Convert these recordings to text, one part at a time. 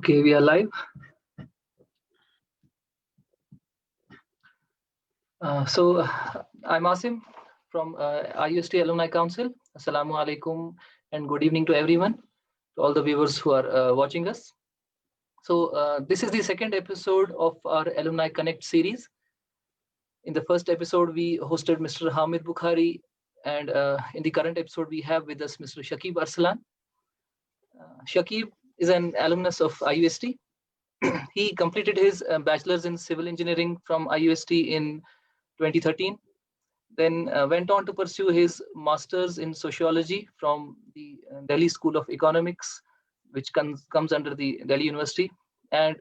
Okay, we are live. I'm Asim from IUST Alumni Council. Assalamu alaikum and good evening to everyone, to all the viewers who are watching us. This is the second episode of our Alumni Connect series. In the first episode, we hosted Mr. Hamid Bukhari, and in the current episode, we have with us Mr. Shakib Arsalan. Shakib is an alumnus of IUST. He completed his bachelor's in civil engineering from IUST in 2013, then went on to pursue his master's in sociology from the Delhi School of Economics, which comes under the Delhi University. And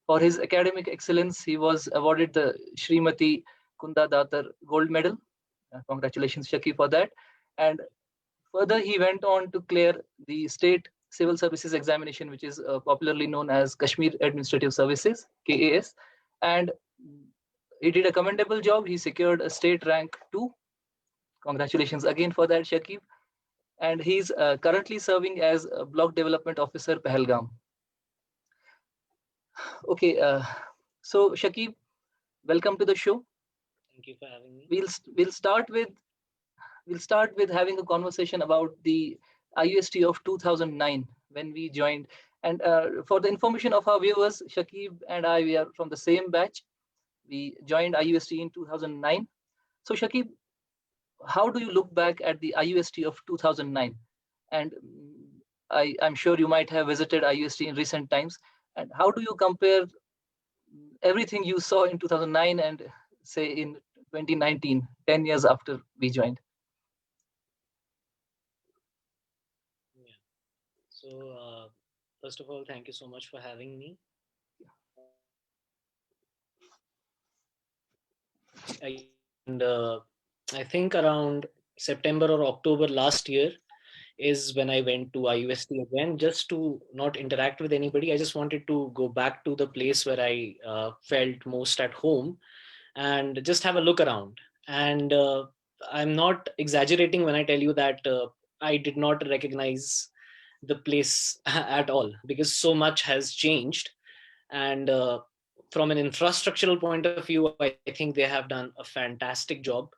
for his academic excellence, he was awarded the Srimati Kunda Datar Gold Medal. Congratulations, Shaki, for that. And further, he went on to clear the state civil services examination, which is popularly known as Kashmir Administrative Services, KAS. And he did a commendable job. He secured a state rank 2. Congratulations again for that, Shakib. And he's currently serving as a Block Development Officer, Pahalgam. Okay, so Shakib, welcome to the show. Thank you for having me. We'll start with having a conversation about the IUST of 2009 when we joined. And for the information of our viewers, Shakib and I, we are from the same batch. We joined IUST in 2009. So Shakib, how do you look back at the IUST of 2009? And I'm sure you might have visited IUST in recent times. And how do you compare everything you saw in 2009 and say in 2019, 10 years after we joined? Yeah. So first of all, thank you so much for having me. And I think around September or October last year is when I went to IUST again, just to not interact with anybody. I just wanted to go back to the place where I felt most at home and just have a look around. And I'm not exaggerating when I tell you that I did not recognize the place at all, because so much has changed. And from an infrastructural point of view, I think they have done a fantastic job.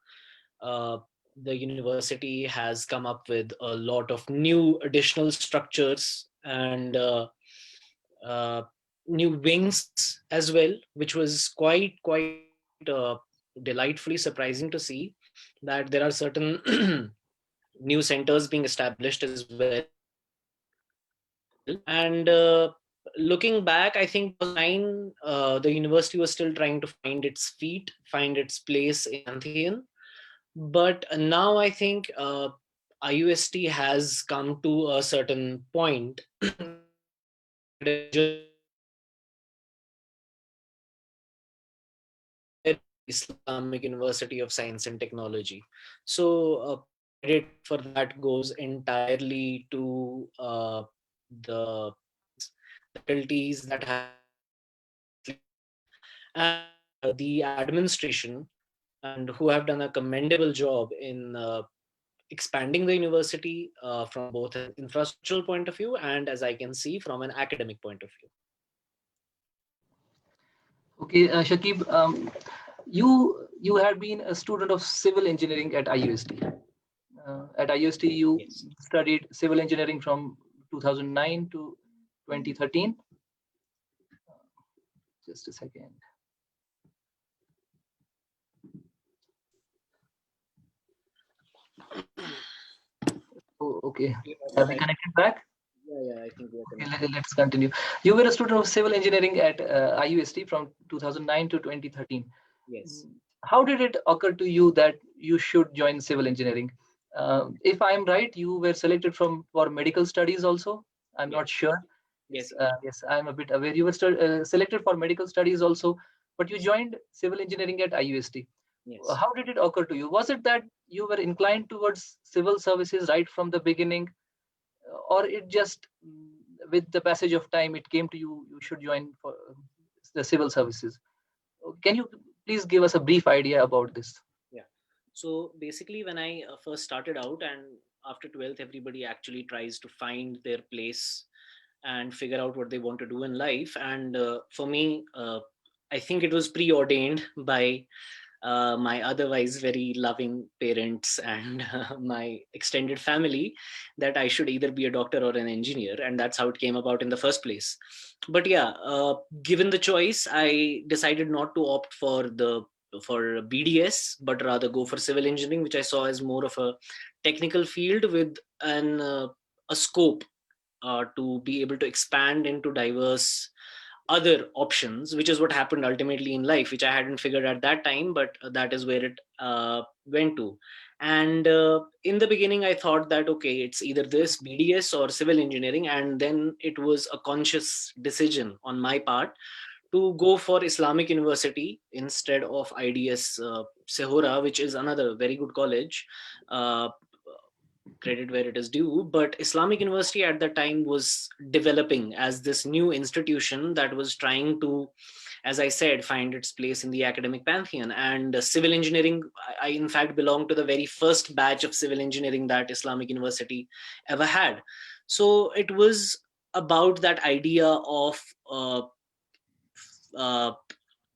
Uh, the university has come up with a lot of new additional structures and uh, new wings as well, which was quite delightfully surprising to see that there are certain new centers being established as well. And looking back, I think 2009, the university was still trying to find its feet, find its place in Pantheon. But now I think IUST has come to a certain point. Islamic University of Science and Technology. So credit for that goes entirely to the faculties that have and the administration, and who have done a commendable job in expanding the university from both an infrastructural point of view and, as I can see, from an academic point of view. Okay, Shakib, you had been a student of civil engineering at IUST. At IUST, you Yes. studied civil engineering from 2009 to 2013. Just a second. Oh, okay. Have we connected back? Yeah, I think we are connected. Okay, let's continue. You were a student of civil engineering at IUST from 2009 to 2013. Yes. How did it occur to you that you should join civil engineering? If I'm right, you were selected for medical studies also. I'm not sure. Yes. Yes, I'm a bit aware. You were selected for medical studies also, but you joined civil engineering at IUST. Yes. How did it occur to you? Was it that you were inclined towards civil services right from the beginning, or it just with the passage of time it came to you should join for the civil services? Can you please give us a brief idea about this? Yeah. So basically, when I first started out, and after 12th, everybody actually tries to find their place and figure out what they want to do in life. And for me, I think it was preordained by my otherwise very loving parents and my extended family that I should either be a doctor or an engineer, and that's how it came about in the first place. But yeah, given the choice, I decided not to opt for BDS, but rather go for civil engineering, which I saw as more of a technical field with an a scope to be able to expand into diverse other options, which is what happened ultimately in life, which I hadn't figured at that time, but that is where it went to. And in the beginning, I thought that, okay, it's either this BDS or civil engineering. And then it was a conscious decision on my part to go for Islamic University instead of IDS Sehora, which is another very good college. Uh, Credit where it is due, but Islamic University at that time was developing as this new institution that was trying to, as I said, find its place in the academic pantheon. And civil engineering, I in fact belong to the very first batch of civil engineering that Islamic University ever had. So it was about that idea of uh,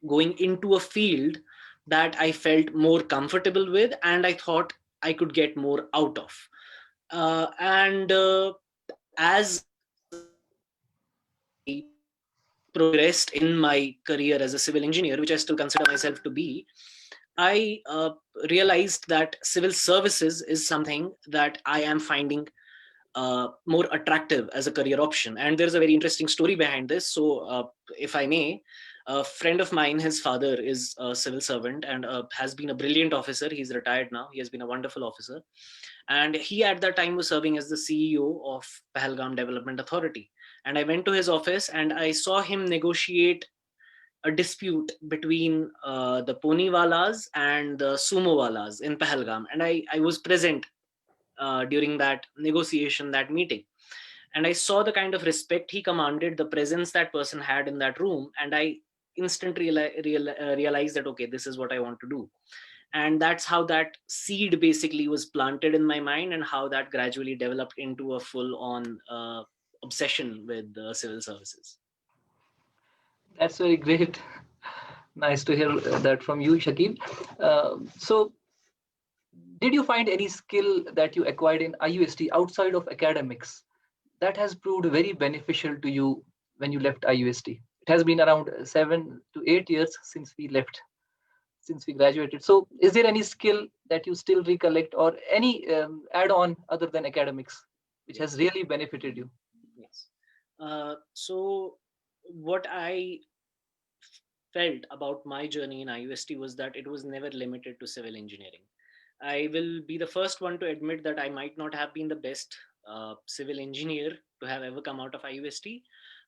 going into a field that I felt more comfortable with and I thought I could get more out of. And as I progressed in my career as a civil engineer, which I still consider myself to be, I realized that civil services is something that I am finding more attractive as a career option. And there's a very interesting story behind this. So, if I may, a friend of mine, his father is a civil servant and has been a brilliant officer. He's retired now. He has been a wonderful officer. And he at that time was serving as the CEO of Pahalgam Development Authority. And I went to his office and I saw him negotiate a dispute between the Poniwalas and the Sumowalas in Pahalgam. And I was present during that negotiation, that meeting. And I saw the kind of respect he commanded, the presence that person had in that room. And I instantly realized that, okay, this is what I want to do. And that's how that seed basically was planted in my mind, and how that gradually developed into a full on obsession with civil services. That's very great. Nice to hear that from you, Shakib. So, did you find any skill that you acquired in IUST outside of academics that has proved very beneficial to you when you left IUST? It has been around 7 to 8 years since we left, since we graduated. So, is there any skill that you still recollect, or any add-on other than academics, which has Yes. really benefited you? Yes. So what I felt about my journey in IUST was that it was never limited to civil engineering. I will be the first one to admit that I might not have been the best civil engineer to have ever come out of IUST,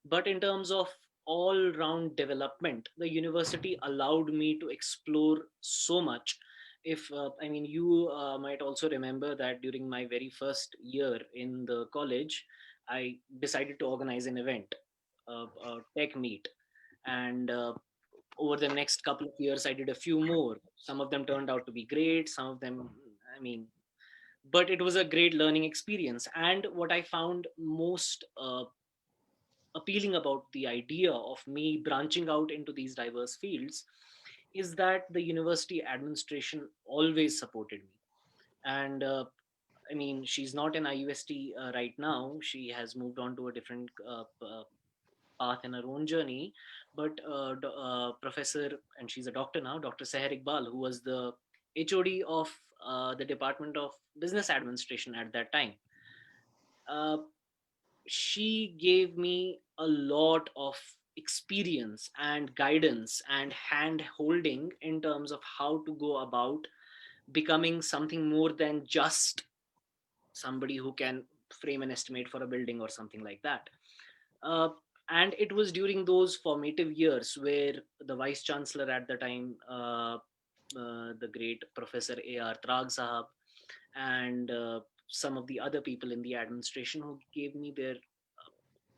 but in terms of all round development, the university allowed me to explore so much. If I mean, you might also remember that during my very first year in the college, I decided to organize an event, a tech meet. And over the next couple of years, I did a few more. Some of them turned out to be great, some of them, I mean, but it was a great learning experience. And what I found most appealing about the idea of me branching out into these diverse fields is that the university administration always supported me. And I mean, she's not in IUST right now. She has moved on to a different path in her own journey. But Professor, and she's a doctor now, Dr. Seher Iqbal, who was the HOD of the Department of Business Administration at that time, uh, she gave me a lot of experience and guidance and hand holding in terms of how to go about becoming something more than just somebody who can frame an estimate for a building or something like that. Uh, and it was during those formative years where the vice chancellor at the time, the great Professor A.R. Trag Sahab, and some of the other people in the administration who gave me their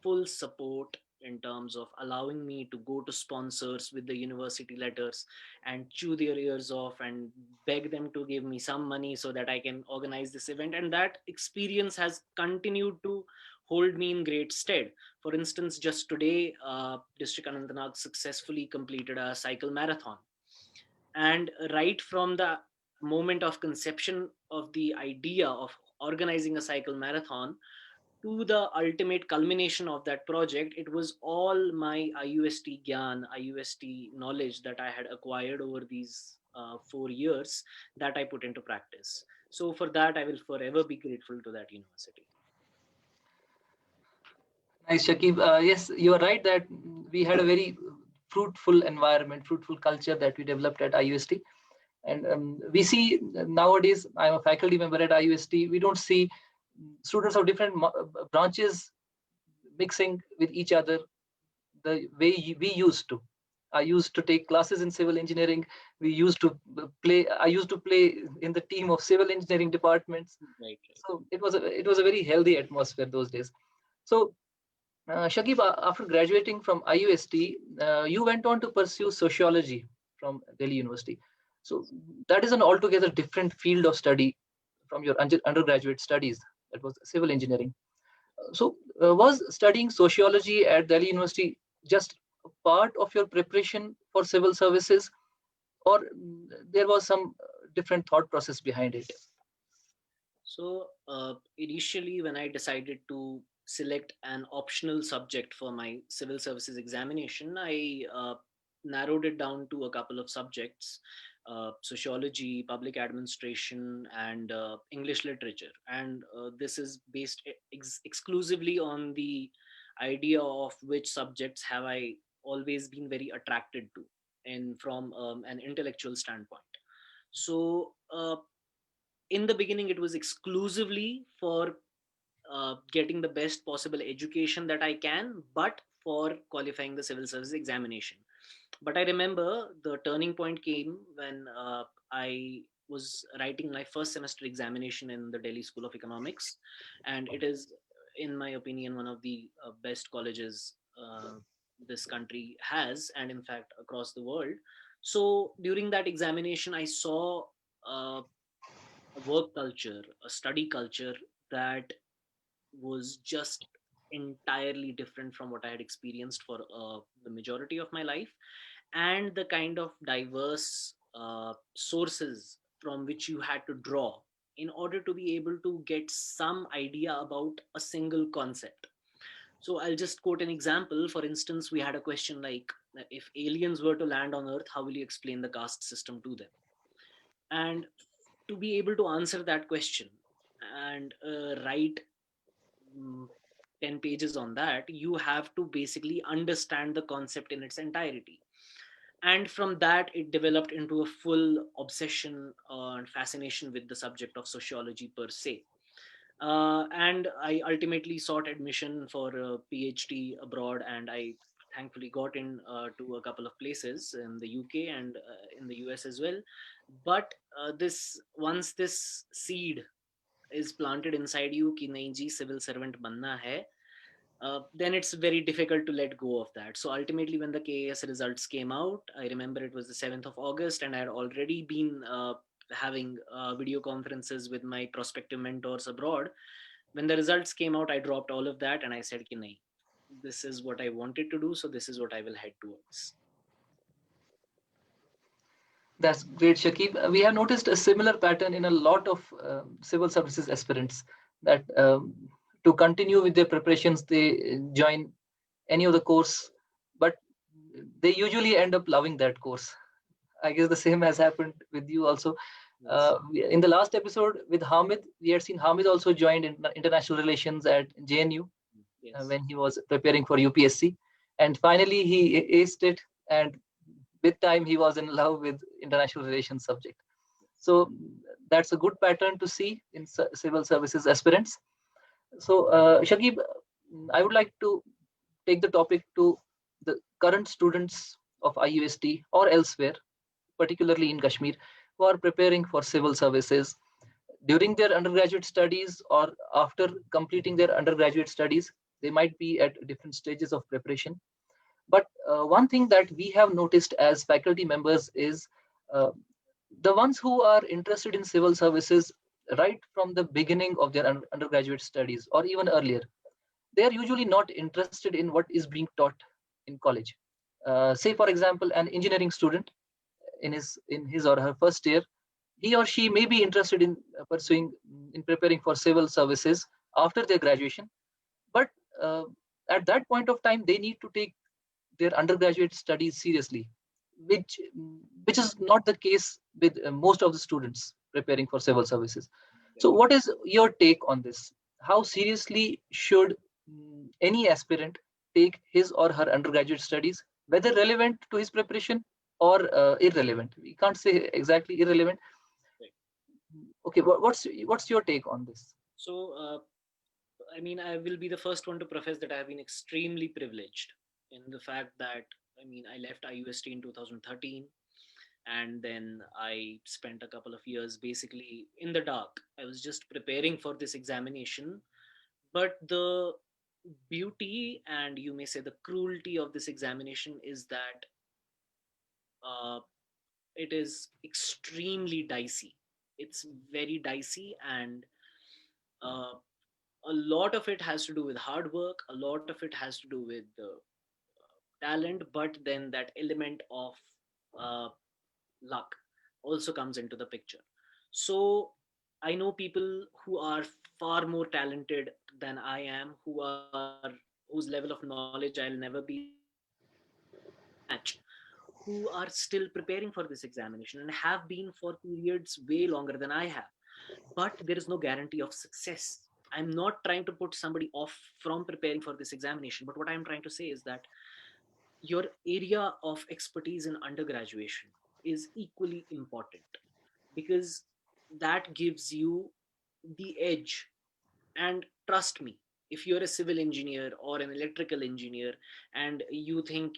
full support in terms of allowing me to go to sponsors with the university letters and chew their ears off and beg them to give me some money so that I can organize this event. And that experience has continued to hold me in great stead. For instance, just today, District Anantnag successfully completed a cycle marathon. And right from the moment of conception of the idea of organizing a cycle marathon to the ultimate culmination of that project, it was all my IUST Gyan, IUST knowledge that I had acquired over these 4 years that I put into practice. So for that, I will forever be grateful to that university. Nice, Shakib. Yes, you are right that we had a very fruitful environment, fruitful culture that we developed at IUST. And we see nowadays, I'm a faculty member at IUST, we don't see students of different branches mixing with each other the way we used to. I used to take classes in civil engineering. We used to play. I used to play in the team of civil engineering departments. Right. So it was a very healthy atmosphere those days. So Shakib, after graduating from IUST, you went on to pursue sociology from Delhi University. So that is an altogether different field of study from your undergraduate studies. That was civil engineering. So was studying sociology at Delhi University just a part of your preparation for civil services, or there was some different thought process behind it? So initially, when I decided to select an optional subject for my civil services examination, I narrowed it down to a couple of subjects: sociology, public administration, and English literature. And this is based exclusively on the idea of which subjects have I always been very attracted to, and from an intellectual standpoint. So in the beginning, it was exclusively for getting the best possible education that I can, but for qualifying the civil service examination. But I remember the turning point came when I was writing my first semester examination in the Delhi School of Economics, and it is, in my opinion, one of the best colleges this country has, and in fact across the world. So during that examination, I saw uh, a work culture, a study culture that was just entirely different from what I had experienced for the majority of my life, and the kind of diverse sources from which you had to draw in order to be able to get some idea about a single concept. So I'll just quote an example. For instance, we had a question like, if aliens were to land on Earth, how will you explain the caste system to them? And to be able to answer that question and write 10 pages on that, you have to basically understand the concept in its entirety. And from that, it developed into a full obsession and fascination with the subject of sociology per se. And I ultimately sought admission for a PhD abroad, and I thankfully got in to a couple of places in the UK and in the US as well. But this once this seed is planted inside you कि नहीं जी civil servant बनना है, then it's very difficult to let go of that. So ultimately, when the KAS results came out, I remember it was the 7th of August, and I had already been having video conferences with my prospective mentors abroad. When the results came out, I dropped all of that and I said, "Ki nahi, this is what I wanted to do, so this is what I will head towards." That's great, Shakib. We have noticed a similar pattern in a lot of civil services aspirants that to continue with their preparations, they join any of the course, but they usually end up loving that course. I guess the same has happened with you also. In the last episode with Hamid, we had seen Hamid also joined in international relations at JNU. Yes. When he was preparing for UPSC. And finally, he aced it. And with time, he was in love with international relations subject. So that's a good pattern to see in civil services aspirants. So Shakib, I would like to take the topic to the current students of IUST or elsewhere, particularly in Kashmir, who are preparing for civil services during their undergraduate studies or after completing their undergraduate studies. They might be at different stages of preparation. But one thing that we have noticed as faculty members is uh, the ones who are interested in civil services right from the beginning of their undergraduate studies or even earlier, they are usually not interested in what is being taught in college. Say, for example, an engineering student in his or her first year, he or she may be interested in pursuing in preparing for civil services after their graduation, but uh, at that point of time they need to take their undergraduate studies seriously, which is not the case with most of the students preparing for civil services. So what is your take on this? How seriously should any aspirant take his or her undergraduate studies, whether relevant to his preparation or irrelevant? We can't say exactly irrelevant. Right. Okay, what's your take on this? So, I mean, I will be the first one to profess that I have been extremely privileged in the fact that, I mean, I left IUST in 2013, and then I spent a couple of years basically in the dark. I was just preparing for this examination. But the beauty, and you may say the cruelty of this examination, is that uh, it is extremely dicey. It's very dicey, and uh, a lot of it has to do with hard work, a lot of it has to do with talent, but then that element of uh, luck also comes into the picture. So I know people who are far more talented than I am, whose level of knowledge I'll never be able to match, who are still preparing for this examination and have been for periods way longer than I have. But there is no guarantee of success. I'm not trying to put somebody off from preparing for this examination, but what I'm trying to say is that your area of expertise in undergraduation is equally important, because that gives you the edge. And trust me, if you're a civil engineer or an electrical engineer and you think,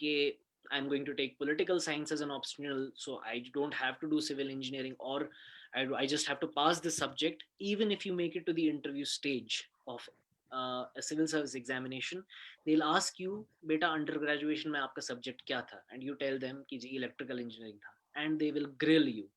I'm going to take political science as an optional, so I don't have to do civil engineering, or I just have to pass this subject, even if you make it to the interview stage of a civil service examination, they'll ask you, beta undergraduation mein aapka subject kya tha, and you tell them ki ji electrical engineering tha, and they will grill you.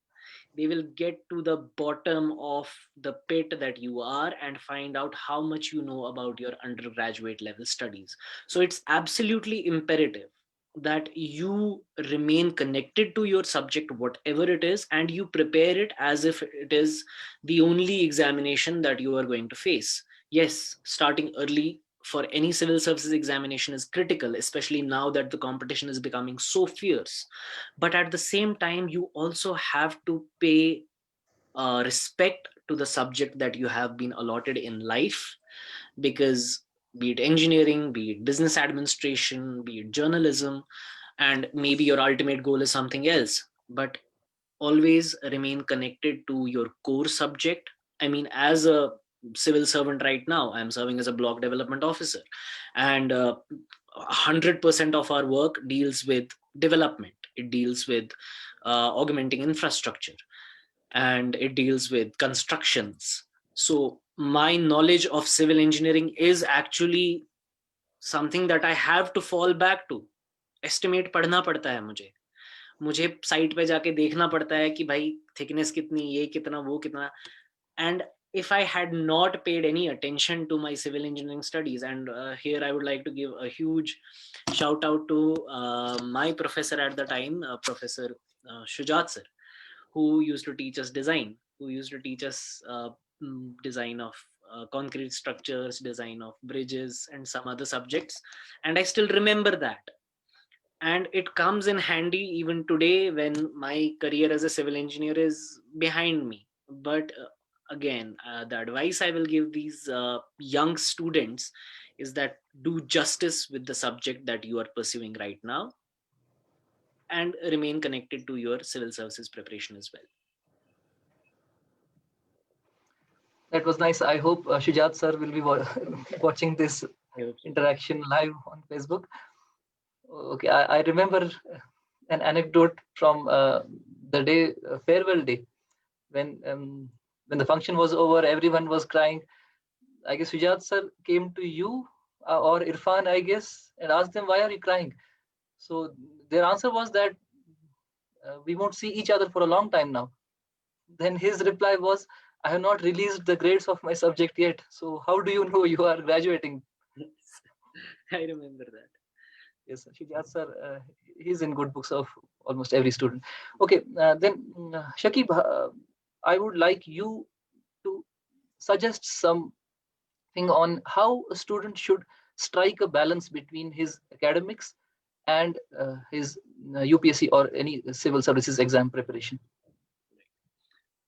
They will get to the bottom of the pit that you are and find out how much you know about your undergraduate level studies. So it's absolutely imperative that you remain connected to your subject, whatever it is, and you prepare it as if it is the only examination that you are going to face. Yes, starting early for any civil services examination is critical, especially now that the competition is becoming so fierce. But at the same time, you also have to pay respect to the subject that you have been allotted in life, because be it engineering, be it business administration, be it journalism, and maybe your ultimate goal is something else, but always remain connected to your core subject. I mean, as a civil servant right now, I'm serving as a block development officer, and 100% of our work deals with development. It deals with augmenting infrastructure, and it deals with constructions. So my knowledge of civil engineering is actually something that I have to fall back to. Estimate पढ़ना पड़ता है मुझे site पे जाके देखना पड़ता है कि भाई थिकनेस कितनी, ये कितना, वो कितना. And if I had not paid any attention to my civil engineering studies, and here I would like to give a huge shout out to my professor at the time, Professor Shujat sir, who used to teach us design, who used to teach us design of concrete structures, design of bridges, and some other subjects. And I still remember that. And it comes in handy even today when my career as a civil engineer is behind me. But again, the advice I will give these young students is that do justice with the subject that you are pursuing right now, and remain connected to your civil services preparation as well. That was nice. I hope Shujat sir will be watching this interaction live on Facebook. Okay, I remember an anecdote from the day farewell day, when the function was over, everyone was crying. I guess Shujat sir came to you or Irfan, I guess, and asked them, "Why are you crying?" So their answer was that we won't see each other for a long time now. Then his reply was, "I have not released the grades of my subject yet. So how do you know you are graduating?" I remember that. Yes, Shijat sir, he's in good books of almost every student. Okay, then Shakib, I would like you to suggest something on how a student should strike a balance between his academics and his UPSC or any civil services exam preparation.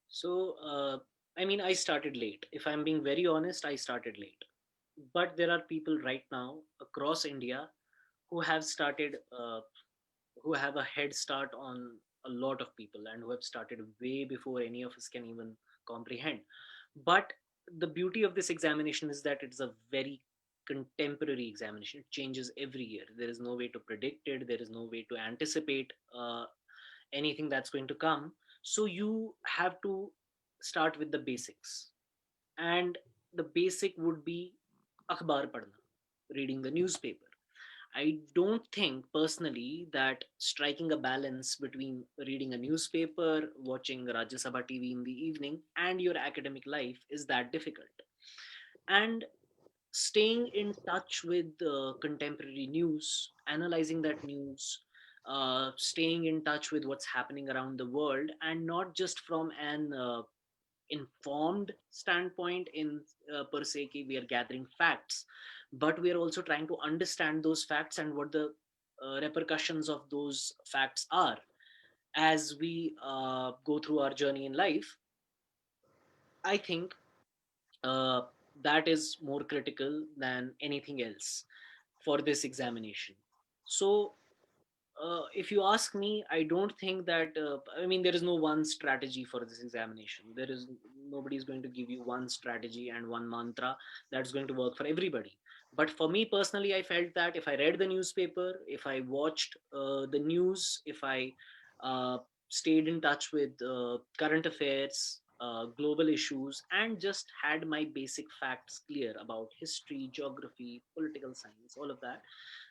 So, I mean, I started late. If I'm being very honest, I started late. But there are people right now across India who have started, who have a head start on a lot of people and who have started way before any of us can even comprehend. But the beauty of this examination is that it's a very contemporary examination. It changes every year. There is no way to predict it, there is no way to anticipate anything that's going to come. So you have to start with the basics. And the basic would be akhbar padna, reading the newspaper. I don't think personally that striking a balance between reading a newspaper, watching Rajya Sabha TV in the evening, and your academic life is that difficult. And staying in touch with contemporary news, analyzing that news, staying in touch with what's happening around the world, and not just from an informed standpoint in per se ki we are gathering facts, but we are also trying to understand those facts and what the repercussions of those facts are as we go through our journey in life. I think uh, that is more critical than anything else for this examination. So if you ask me, I don't think that. I mean, there is no one strategy for this examination. There is nobody is going to give you one strategy and one mantra that's going to work for everybody. But for me personally, I felt that if I read the newspaper, if I watched the news, if I uh, stayed in touch with current affairs, global issues, and just had my basic facts clear about history, geography, political science, all of that,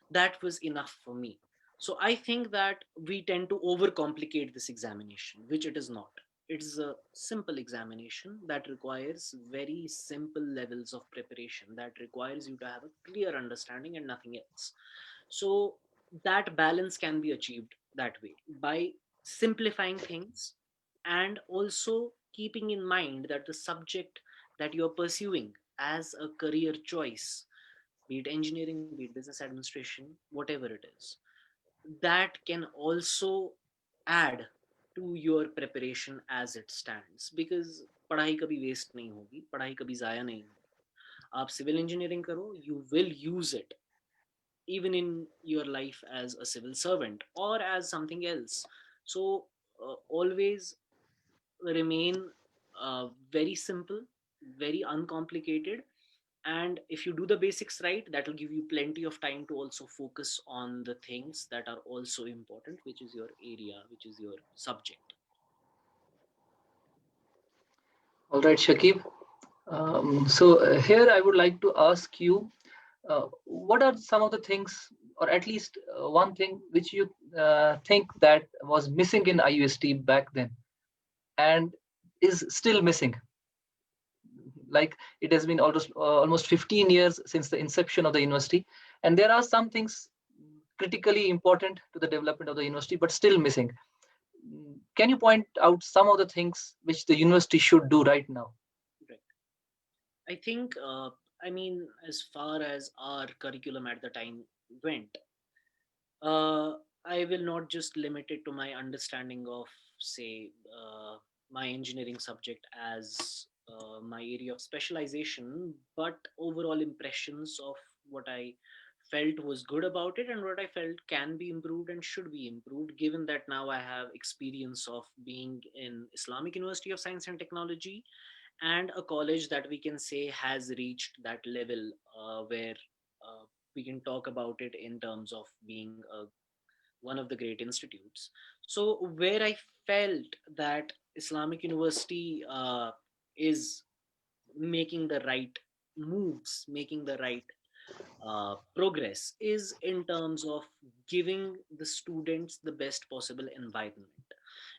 that was enough for me. So I think that we tend to overcomplicate this examination, which it is not. It is a simple examination that requires very simple levels of preparation, that requires you to have a clear understanding and nothing else. So that balance can be achieved that way by simplifying things and also keeping in mind that the subject that you're pursuing as a career choice, be it engineering, be it business administration, whatever it is, that can also add to your preparation as it stands. Because पढ़ाई कभी waste नहीं होगी, पढ़ाई कभी जाया नहीं होगी. आप सिविल इंजीनियरिंग करो, you will use it even in your life as a civil servant or as something else. So always remain very simple, very uncomplicated, and if you do the basics right, that will give you plenty of time to also focus on the things that are also important, which is your area, which is your subject. All right, Shakib. So here I would like to ask you, what are some of the things, or at least one thing, which you think that was missing in IUST back then and is still missing? Like it has been almost 15 years since the inception of the university, and there are some things critically important to the development of the university, but still missing. Can you point out some of the things which the university should do right now? Right. I think, I mean, as far as our curriculum at the time went, uh, I will not just limit it to my understanding of, say, my engineering subject as my area of specialization, but overall impressions of what I felt was good about it and what I felt can be improved and should be improved, given that now I have experience of being in Islamic University of Science and Technology and a college that we can say has reached that level where we can talk about it in terms of being one of the great institutes. So, where I felt that Islamic University is making the right moves, making the right progress is in terms of giving the students the best possible environment.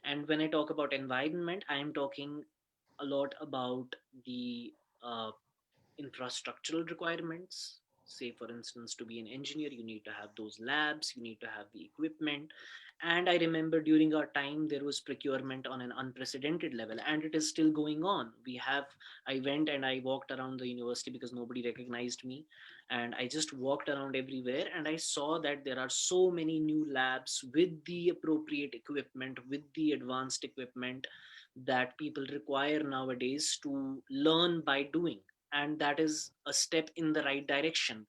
And when I talk about environment, I am talking a lot about the uh, infrastructural requirements. Say, for instance, to be an engineer, you need to have those labs, you need to have the equipment. And I remember during our time, there was procurement on an unprecedented level, and it is still going on. I went and I walked around the university because nobody recognized me. And I just walked around everywhere and I saw that there are so many new labs with the appropriate equipment, with the advanced equipment that people require nowadays to learn by doing. And that is a step in the right direction.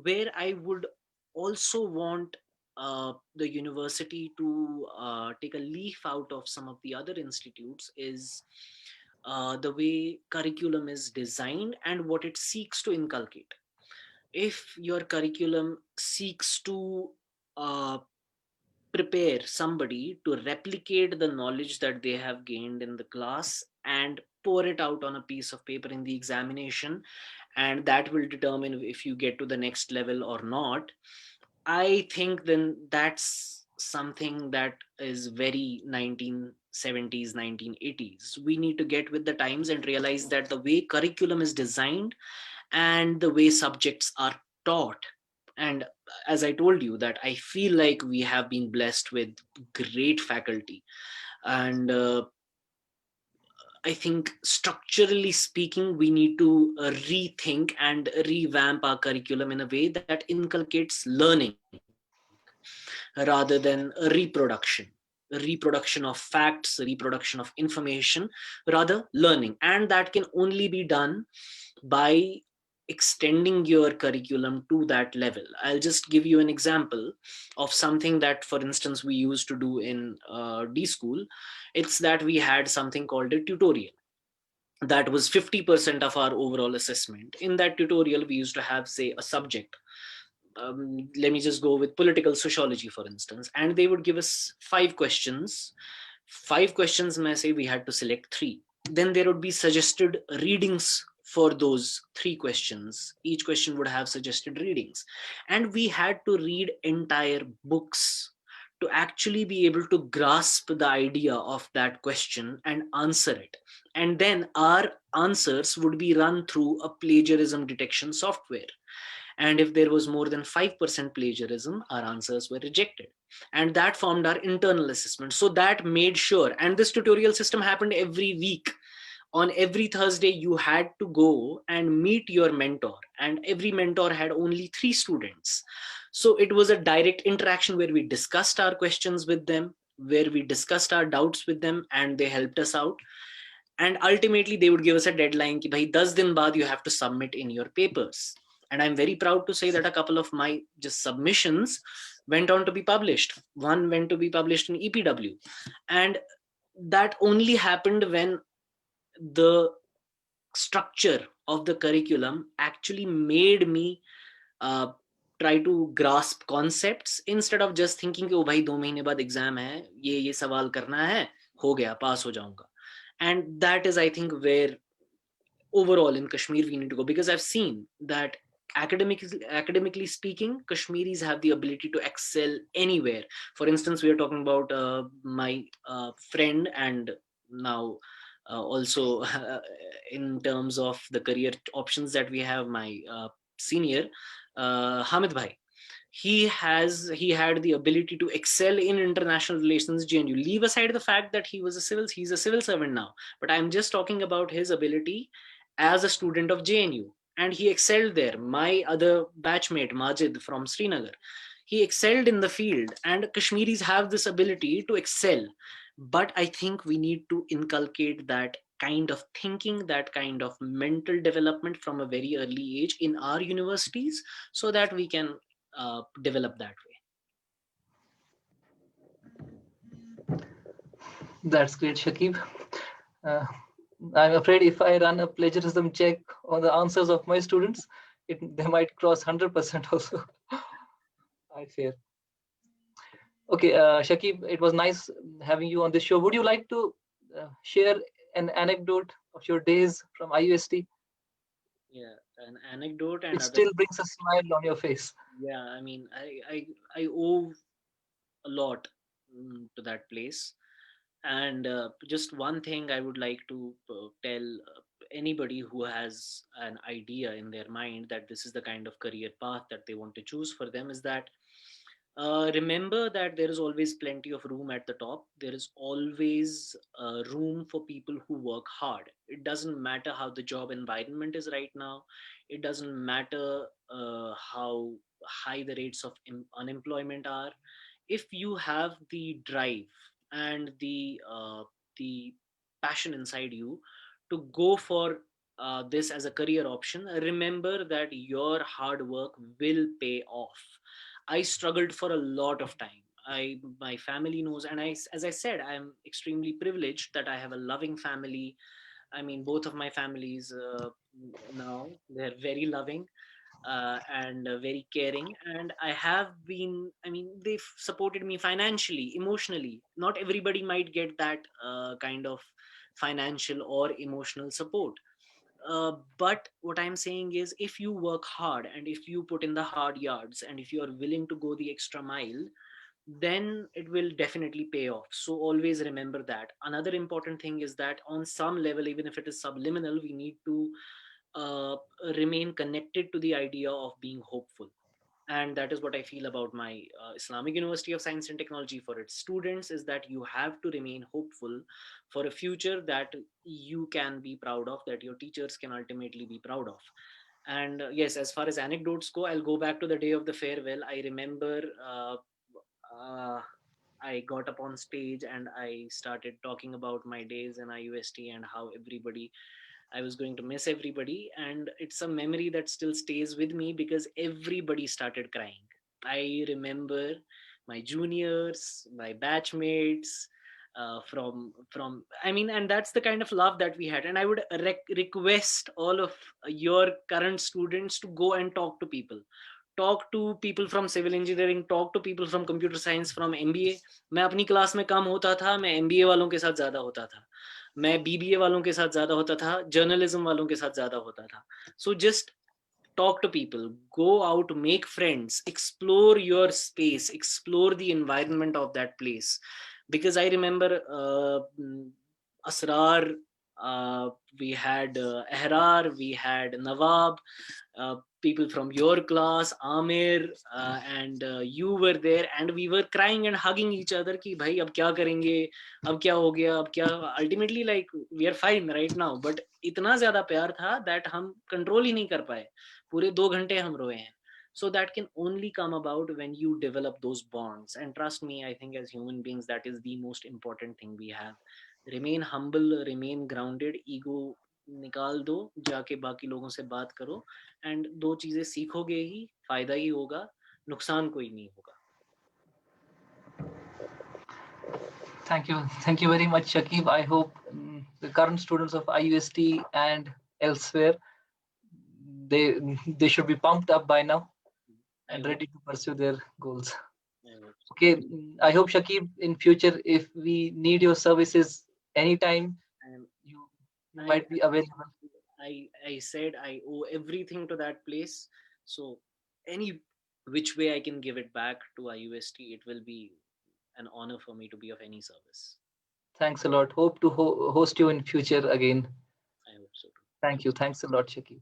Where I would also want the university to take a leaf out of some of the other institutes is the way curriculum is designed and what it seeks to inculcate. If your curriculum seeks to uh, prepare somebody to replicate the knowledge that they have gained in the class and pour it out on a piece of paper in the examination, and that will determine if you get to the next level or not, I think then that's something that is very 1970s, 1980s. We need to get with the times and realize that the way curriculum is designed and the way subjects are taught, and as I told you, that I feel like we have been blessed with great faculty. And I think structurally speaking, we need to rethink and revamp our curriculum in a way that inculcates learning rather than reproduction of facts, reproduction of information, rather learning. And that can only be done by extending your curriculum to that level. I'll just give you an example of something that, for instance, we used to do in D school. It's that we had something called a tutorial. That was 50% of our overall assessment. In that tutorial, we used to have, say, a subject. Let me just go with political sociology, for instance, and they would give us 5 questions. 5 questions, may I say, we had to select three. Then there would be suggested readings for those 3 questions. Each question would have suggested readings, and we had to read entire books to actually be able to grasp the idea of that question and answer it. And then our answers would be run through a plagiarism detection software, and if there was more than 5% plagiarism, our answers were rejected. And that formed our internal assessment. So that made sure, and this tutorial system happened every week. On every Thursday, you had to go and meet your mentor, and every mentor had only 3 students. So it was a direct interaction where we discussed our questions with them, where we discussed our doubts with them, and they helped us out. And ultimately, they would give us a deadline ki, bhai, 10 din baad you have to submit in your papers. And I'm very proud to say that a couple of my just submissions went on to be published. One went to be published in EPW. And that only happened when the structure of the curriculum actually made me uh, try to grasp concepts instead of just thinking कि ओ भाई 2 महीने बाद exam है, ये सवाल करना है, हो गया, पास हो जाऊंगा. And that is, I think, where overall in Kashmir we need to go, because I've seen that academically speaking, Kashmiris have the ability to excel anywhere. For instance, we are talking about my friend, and now also in terms of the career options that we have, my senior Hamid Bhai. He had the ability to excel in international relations. GNU, leave aside the fact that he's a civil servant now, but I'm just talking about his ability as a student of JNU, and he excelled there. My other batchmate Majid from Srinagar, he excelled in the field, and Kashmiris have this ability to excel. But I think we need to inculcate that kind of thinking, that kind of mental development from a very early age in our universities, so that we can develop that way. That's great, Shakib. Uh, I'm afraid if I run a plagiarism check on the answers of my students, they might cross 100% also. I fear. Okay, Shakib, it was nice having you on this show. Would you like to share an anecdote of your days from IUST? Yeah, an anecdote and It other. still brings a smile on your face. Yeah, I mean, I owe a lot to that place. And just one thing I would like to tell anybody who has an idea in their mind that this is the kind of career path that they want to choose for them is that remember that there is always plenty of room at the top. There is always room for people who work hard. It doesn't matter how the job environment is right now. It doesn't matter how high the rates of unemployment are. If you have the drive and the passion inside you to go for this as a career option, remember that your hard work will pay off. I struggled for a lot of time. My family knows, and as I said, I'm extremely privileged that I have a loving family. I mean, both of my families now, they're very loving and very caring, and I have been, I mean, they've supported me financially, emotionally. Not everybody might get that kind of financial or emotional support, but what I'm saying is, if you work hard and if you put in the hard yards and if you are willing to go the extra mile, then it will definitely pay off. So always remember that. Another important thing is that on some level, even if it is subliminal, we need to uh, remain connected to the idea of being hopeful. And that is what I feel about my Islamic University of Science and Technology for its students, is that you have to remain hopeful for a future that you can be proud of, that your teachers can ultimately be proud of. And yes, as far as anecdotes go, I'll go back to the day of the farewell. I remember uh, I got up on stage and I started talking about my days in IUST and how everybody, I was going to miss everybody. And it's a memory that still stays with me because everybody started crying. I remember my juniors, my batchmates, from I mean, and that's the kind of love that we had. And I would request all of your current students to go and talk to people from civil engineering, talk to people from computer science, from MBA. मैं अपनी class में कम होता था, मैं MBA वालों के साथ ज़्यादा होता था, मैं BBA वालों के साथ ज़्यादा होता था, जर्नलिज्म वालों के साथ ज़्यादा होता था. So just talk to people, go out, make friends, explore your space, explore the environment of that place. Because I remember Asrar, uh, we had Ehrar, we had Nawab, people from your class, Amir, and you were there, and we were crying and hugging each other कि भाई अब क्या करेंगे, अब क्या हो गया, अब क्या. Ultimately, like, we are fine right now, but इतना ज्यादा प्यार था that हम कंट्रोल ही नहीं कर पाए. पूरे 2 घंटे हम रोए हैं. So that can only come about when you develop those bonds. And trust me, I think as human beings, that is the most important thing we have. Remain humble, remain grounded, ego निकाल दो, जाके बाकी लोगों से बात करो, and दो चीजें सीखोगे ही, फायदा ही होगा, नुकसान कोई नहीं होगा. Thank you very much, Shakib. I hope the current students of IUST and elsewhere, they they should be pumped up by now I and hope, ready to pursue their goals. I hope so. Okay, I hope, Shakib, in future, if we need your services anytime, And you I, might be available. I said I owe everything to that place. So any which way I can give it back to IUST, it will be an honor for me to be of any service. Thanks a lot. Hope to host you in future again. I hope so too. Thank you. Thanks a lot, Shakib.